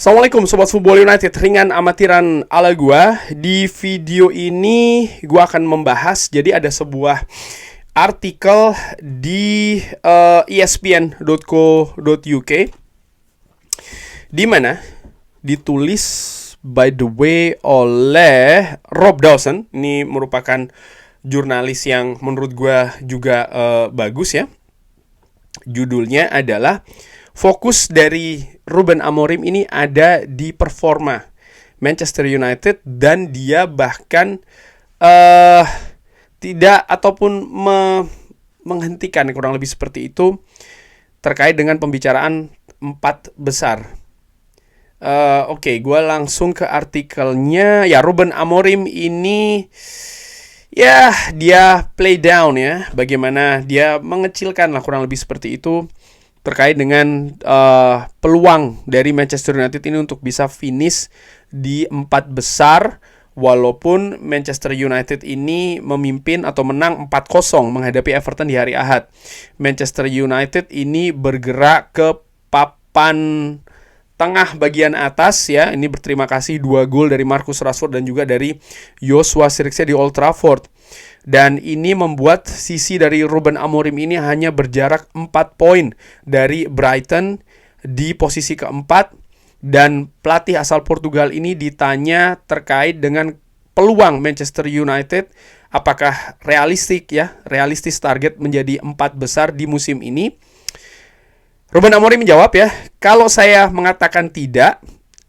Assalamualaikum Sobat Football United, ringan amatiran ala gua. Di video ini gua akan membahas, jadi ada sebuah artikel di espn.co.uk di mana ditulis by the way oleh Rob Dawson. Ini merupakan jurnalis yang menurut gua juga bagus ya. Judulnya adalah fokus dari Ruben Amorim ini ada di performa Manchester United, dan dia bahkan tidak ataupun menghentikan, kurang lebih seperti itu, terkait dengan pembicaraan 4 besar. Oke, gue langsung ke artikelnya. Ya, Ruben Amorim ini ya dia play down ya, bagaimana dia mengecilkan lah, kurang lebih seperti itu, terkait dengan peluang dari Manchester United ini untuk bisa finish di 4 besar, walaupun Manchester United ini memimpin atau menang 4-0 menghadapi Everton di hari Ahad. Manchester United ini bergerak ke papan tengah bagian atas ya. Ini berterima kasih 2 gol dari Marcus Rashford dan juga dari Joshua Zirkzee di Old Trafford. Dan ini membuat sisi dari Ruben Amorim ini hanya berjarak 4 poin dari Brighton di posisi keempat. Dan pelatih asal Portugal ini ditanya terkait dengan peluang Manchester United, apakah realistis target menjadi 4 besar di musim ini. Ruben Amorim menjawab ya, kalau saya mengatakan tidak,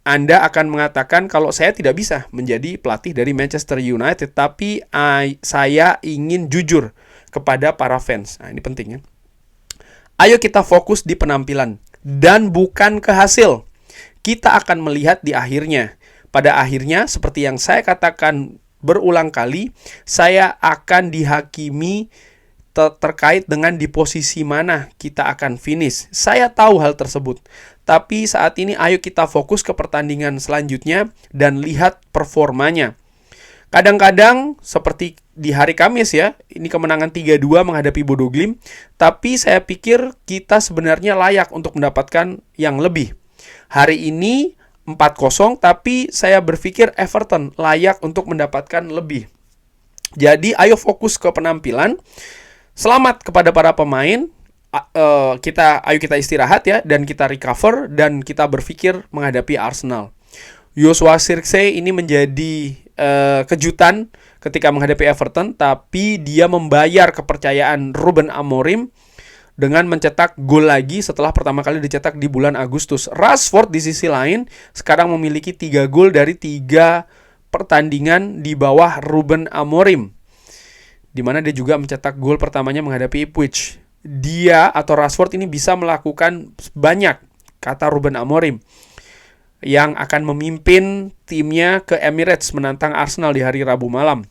Anda akan mengatakan kalau saya tidak bisa menjadi pelatih dari Manchester United, tapi saya ingin jujur kepada para fans. Nah, ini penting ya. Ayo kita fokus di penampilan dan bukan ke hasil. Kita akan melihat di akhirnya. Pada akhirnya, seperti yang saya katakan berulang kali, saya akan dihakimi terkait dengan di posisi mana kita akan finish. Saya tahu hal tersebut. Tapi saat ini ayo kita fokus ke pertandingan selanjutnya dan lihat performanya. Kadang-kadang seperti di hari Kamis ya, ini kemenangan 3-2 menghadapi Bodo Glimt, tapi saya pikir kita sebenarnya layak untuk mendapatkan yang lebih. Hari ini 4-0, tapi saya berpikir Everton layak untuk mendapatkan lebih. Jadi ayo fokus ke penampilan. Selamat kepada para pemain. Ayo kita istirahat ya, dan kita recover, dan kita berpikir menghadapi Arsenal. Joshua Zirkzee ini menjadi kejutan ketika menghadapi Everton, tapi dia membayar kepercayaan Ruben Amorim dengan mencetak gol lagi setelah pertama kali dicetak di bulan Agustus. Rashford di sisi lain sekarang memiliki 3 gol dari 3 pertandingan di bawah Ruben Amorim, di mana dia juga mencetak gol pertamanya menghadapi Ipswich. Dia atau Rashford ini bisa melakukan banyak, kata Ruben Amorim, yang akan memimpin timnya ke Emirates menantang Arsenal di hari Rabu malam.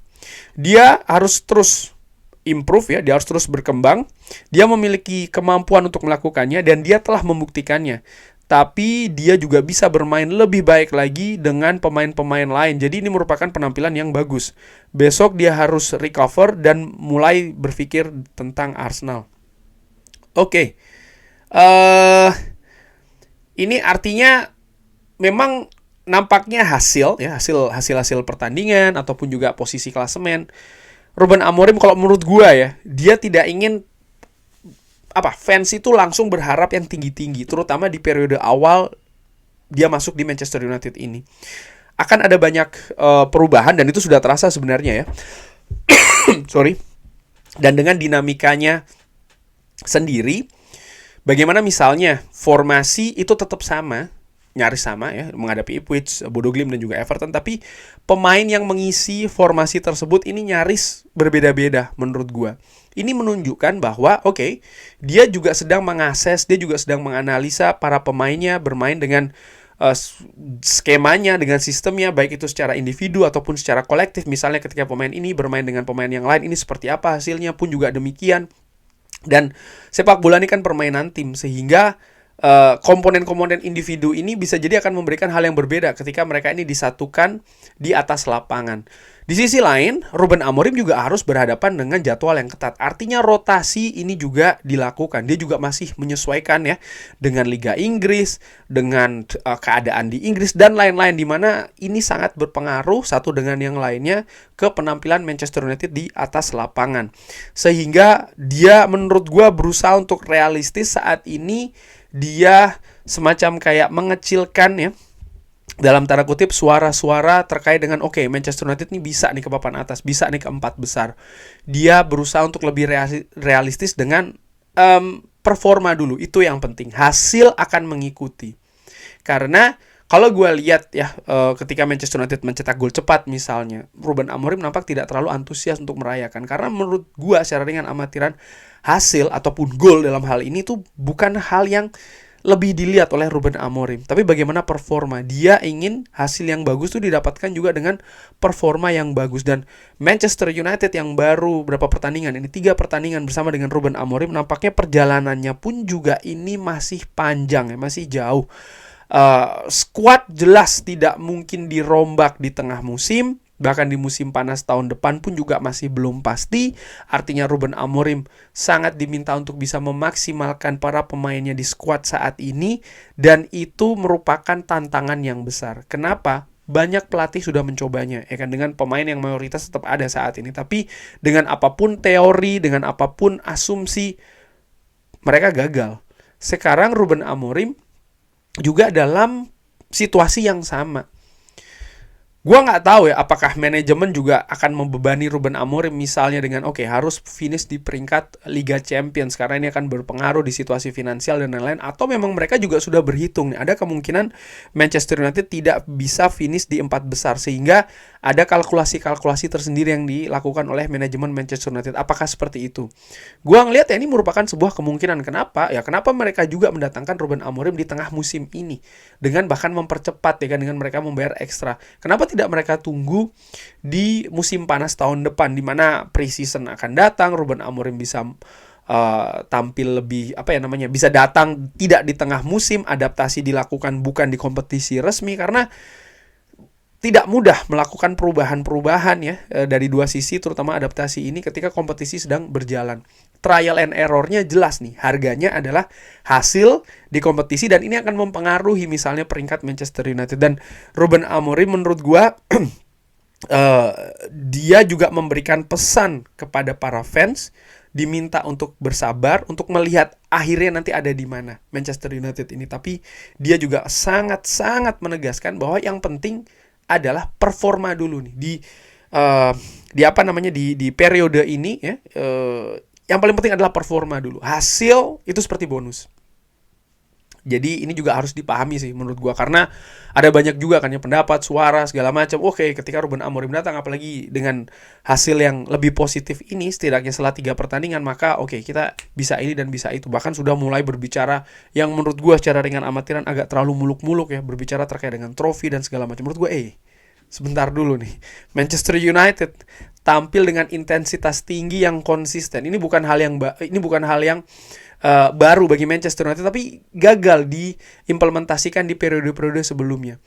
Dia harus terus improve ya, dia harus terus berkembang. Dia memiliki kemampuan untuk melakukannya dan dia telah membuktikannya. Tapi dia juga bisa bermain lebih baik lagi dengan pemain-pemain lain. Jadi ini merupakan penampilan yang bagus. Besok dia harus recover dan mulai berpikir tentang Arsenal. Oke. Ini artinya memang nampaknya hasil pertandingan ataupun juga posisi klasemen, Ruben Amorim kalau menurut gua ya, dia tidak ingin fans itu langsung berharap yang tinggi-tinggi, terutama di periode awal dia masuk di Manchester United ini. Akan ada banyak perubahan dan itu sudah terasa sebenarnya ya. Sorry. Dan dengan dinamikanya sendiri, bagaimana misalnya formasi itu tetap sama, nyaris sama ya, menghadapi Ipswich, Bodo Glimt dan juga Everton, tapi pemain yang mengisi formasi tersebut ini nyaris berbeda-beda menurut gua. Ini menunjukkan bahwa dia juga sedang mengakses, dia juga sedang menganalisa para pemainnya bermain dengan skemanya, dengan sistemnya, baik itu secara individu ataupun secara kolektif. Misalnya ketika pemain ini bermain dengan pemain yang lain, ini seperti apa hasilnya, pun juga demikian. Dan sepak bola ini kan permainan tim, sehingga komponen-komponen individu ini bisa jadi akan memberikan hal yang berbeda ketika mereka ini disatukan di atas lapangan. Di sisi lain, Ruben Amorim juga harus berhadapan dengan jadwal yang ketat. Artinya rotasi ini juga dilakukan. Dia juga masih menyesuaikan ya dengan Liga Inggris, dengan keadaan di Inggris dan lain-lain, di mana ini sangat berpengaruh satu dengan yang lainnya ke penampilan Manchester United di atas lapangan. Sehingga dia menurut gue berusaha untuk realistis saat ini. Dia semacam kayak mengecilkan ya, dalam tanda kutip, suara-suara terkait dengan Manchester United ini bisa nih ke papan atas, bisa nih ke 4 besar. Dia berusaha untuk lebih realistis dengan performa dulu. Itu yang penting. Hasil akan mengikuti. Karena kalau gue lihat ya, ketika Manchester United mencetak gol cepat misalnya, Ruben Amorim nampak tidak terlalu antusias untuk merayakan. Karena menurut gue secara ringan amatiran, hasil ataupun gol dalam hal ini tuh bukan hal yang lebih dilihat oleh Ruben Amorim, tapi bagaimana performa. Dia ingin hasil yang bagus tuh didapatkan juga dengan performa yang bagus. Dan Manchester United yang baru berapa pertandingan, ini 3 pertandingan bersama dengan Ruben Amorim, nampaknya perjalanannya pun juga ini masih panjang ya, masih jauh. Squad jelas tidak mungkin dirombak di tengah musim. Bahkan di musim panas tahun depan pun juga masih belum pasti. Artinya Ruben Amorim sangat diminta untuk bisa memaksimalkan para pemainnya di skuad saat ini. Dan itu merupakan tantangan yang besar. Kenapa? Banyak pelatih sudah mencobanya, ya kan, dengan pemain yang mayoritas tetap ada saat ini. Tapi dengan apapun teori, dengan apapun asumsi, mereka gagal. Sekarang Ruben Amorim juga dalam situasi yang sama. Gua nggak tahu ya apakah manajemen juga akan membebani Ruben Amorim misalnya dengan harus finish di peringkat Liga Champions karena ini akan berpengaruh di situasi finansial dan lain-lain, atau memang mereka juga sudah berhitung nih, ada kemungkinan Manchester United tidak bisa finish di 4 besar, sehingga ada kalkulasi-kalkulasi tersendiri yang dilakukan oleh manajemen Manchester United. Apakah seperti itu? Gua ngelihat ya ini merupakan sebuah kemungkinan. Kenapa? Ya kenapa mereka juga mendatangkan Ruben Amorim di tengah musim ini dengan bahkan mempercepat ya kan, dengan mereka membayar ekstra. Kenapa tidak mereka tunggu di musim panas tahun depan, di mana pre-season akan datang, Ruben Amorim bisa tampil lebih bisa datang tidak di tengah musim, adaptasi dilakukan bukan di kompetisi resmi, karena tidak mudah melakukan perubahan-perubahan ya dari dua sisi, terutama adaptasi ini ketika kompetisi sedang berjalan. Trial and error-nya jelas nih, harganya adalah hasil di kompetisi, dan ini akan mempengaruhi misalnya peringkat Manchester United. Dan Ruben Amorim menurut gua dia juga memberikan pesan kepada para fans, diminta untuk bersabar, untuk melihat akhirnya nanti ada di mana Manchester United ini. Tapi dia juga sangat-sangat menegaskan bahwa yang penting adalah performa dulu nih di periode ini ya. Yang paling penting adalah performa dulu. Hasil itu seperti bonus. Jadi ini juga harus dipahami sih menurut gua, karena ada banyak juga kan ya pendapat, suara segala macam. Ketika Ruben Amorim datang, apalagi dengan hasil yang lebih positif ini, setidaknya setelah 3 pertandingan, maka kita bisa ini dan bisa itu. Bahkan sudah mulai berbicara yang menurut gua secara ringan amatiran agak terlalu muluk-muluk ya, berbicara terkait dengan trofi dan segala macam. Menurut gua sebentar dulu nih. Manchester United tampil dengan intensitas tinggi yang konsisten. Ini bukan hal yang baru bagi Manchester United, tapi gagal diimplementasikan di periode-periode sebelumnya.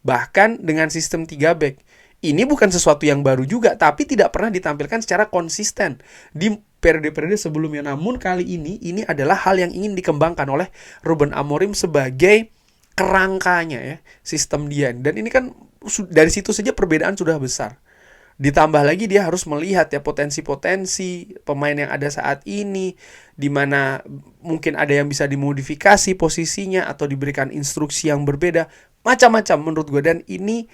Bahkan dengan sistem 3 back. Ini bukan sesuatu yang baru juga, tapi tidak pernah ditampilkan secara konsisten di periode-periode sebelumnya. Namun kali ini adalah hal yang ingin dikembangkan oleh Ruben Amorim sebagai kerangkanya ya, sistem dia. Dan ini kan dari situ saja perbedaan sudah besar. Ditambah lagi dia harus melihat ya potensi-potensi pemain yang ada saat ini, di mana mungkin ada yang bisa dimodifikasi posisinya atau diberikan instruksi yang berbeda, macam-macam menurut gue. Dan ini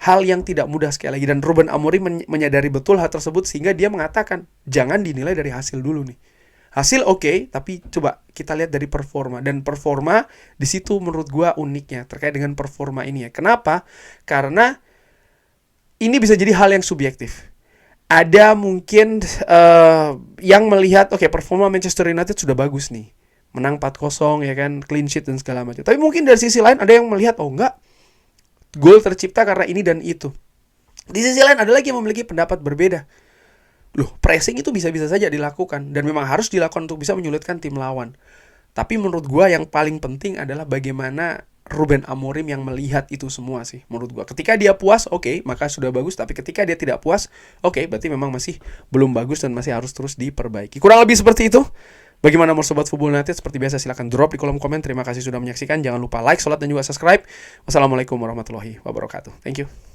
hal yang tidak mudah sekali lagi, dan Ruben Amorim menyadari betul hal tersebut, sehingga dia mengatakan jangan dinilai dari hasil dulu nih. Hasil tapi coba kita lihat dari performa. Dan performa di situ menurut gua uniknya terkait dengan performa ini ya. Kenapa? Karena ini bisa jadi hal yang subjektif. Ada mungkin yang melihat performa Manchester United sudah bagus nih, menang 4-0 ya kan, clean sheet dan segala macam. Tapi mungkin dari sisi lain ada yang melihat enggak, gol tercipta karena ini dan itu. Di sisi lain ada lagi yang memiliki pendapat berbeda. Pressing itu bisa-bisa saja dilakukan dan memang harus dilakukan untuk bisa menyulitkan tim lawan. Tapi menurut gue yang paling penting adalah bagaimana Ruben Amorim yang melihat itu semua sih menurut gue. Ketika dia puas, oke, maka sudah bagus. Tapi ketika dia tidak puas, oke, berarti memang masih belum bagus dan masih harus terus diperbaiki. Kurang lebih seperti itu. Bagaimana menurut Sobat Football United? Seperti biasa silahkan drop di kolom komen. Terima kasih sudah menyaksikan. Jangan lupa like, sholat, dan juga subscribe. Wassalamualaikum warahmatullahi wabarakatuh. Thank you.